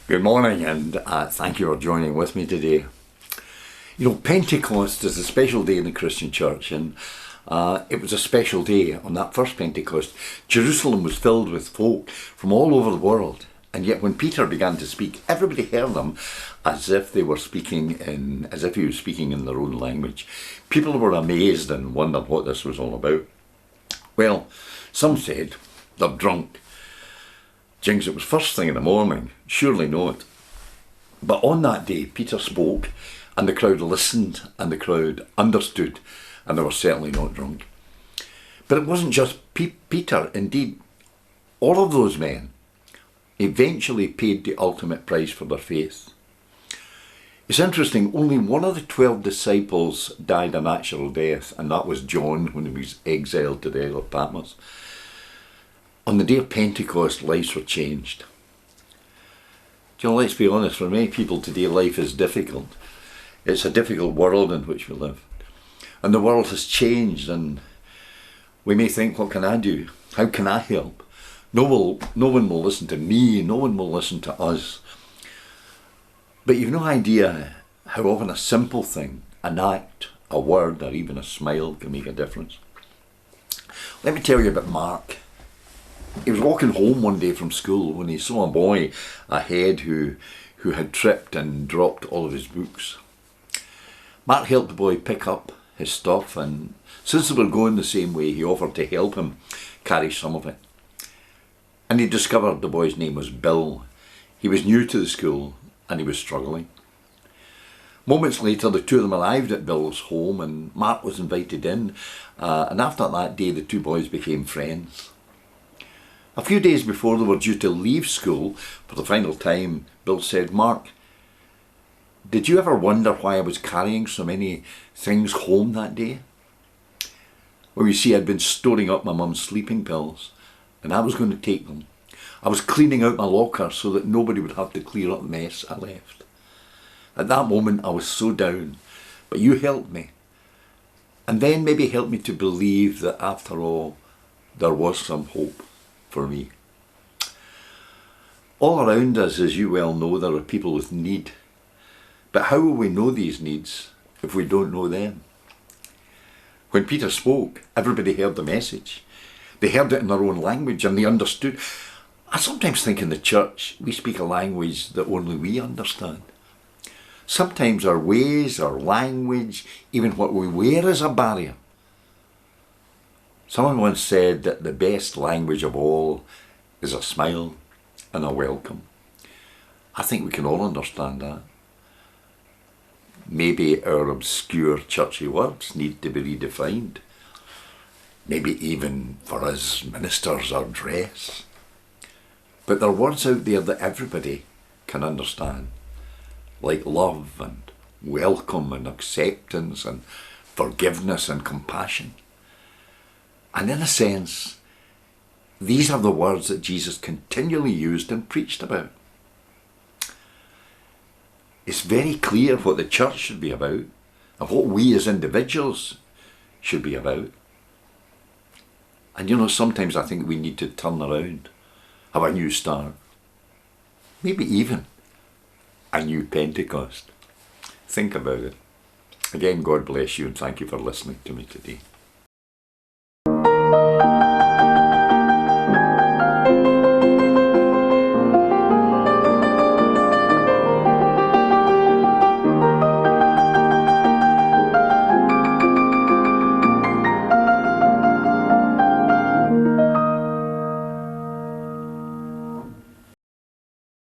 Good morning, and thank you for joining with me today. You know, Pentecost is a special day in the Christian church, and it was a special day on that first Pentecost. Jerusalem was filled with folk from all over the world, and yet when Peter began to speak, everybody heard him as if he was speaking in their own language. People were amazed and wondered what this was all about. Well, some said they're drunk. Jinx, it was first thing in the morning, surely not. But on that day, Peter spoke, and the crowd listened, and the crowd understood, and they were certainly not drunk. But it wasn't just Peter, indeed, all of those men eventually paid the ultimate price for their faith. It's interesting, only one of the 12 disciples died a natural death, and that was John when he was exiled to the Isle of Patmos. On the day of Pentecost, lives were changed. You know, let's be honest, for many people today, life is difficult. It's a difficult world in which we live. And the world has changed, and we may think, what can I do? How can I help? No one will listen to me, no one will listen to us. But you've no idea how often a simple thing, an act, a word, or even a smile can make a difference. Let me tell you about Mark. He was walking home one day from school when he saw a boy ahead who had tripped and dropped all of his books. Mark helped the boy pick up his stuff, and since they were going the same way, he offered to help him carry some of it. And he discovered the boy's name was Bill. He was new to the school and he was struggling. Moments later, the two of them arrived at Bill's home, and Mark was invited in, and after that day the two boys became friends. A few days before they were due to leave school for the final time, Bill said, "Mark, did you ever wonder why I was carrying so many things home that day? Well, you see, I'd been storing up my mum's sleeping pills, and I was going to take them. I was cleaning out my locker so that nobody would have to clear up the mess I left. At that moment, I was so down, but you helped me, and then maybe helped me to believe that after all, there was some hope for me." All around us, as you well know, there are people with need. But how will we know these needs if we don't know them? When Peter spoke, everybody heard the message. They heard it in their own language and they understood. I sometimes think in the church we speak a language that only we understand. Sometimes our ways, our language, even what we wear is a barrier. Someone once said that the best language of all is a smile and a welcome. I think we can all understand that. Maybe our obscure churchy words need to be redefined. Maybe even for us ministers, our dress. But there are words out there that everybody can understand, like love and welcome and acceptance and forgiveness and compassion. And in a sense, these are the words that Jesus continually used and preached about. It's very clear what the church should be about and what we as individuals should be about. And you know, sometimes I think we need to turn around, have a new start, maybe even a new Pentecost. Think about it. Again, God bless you, and thank you for listening to me today.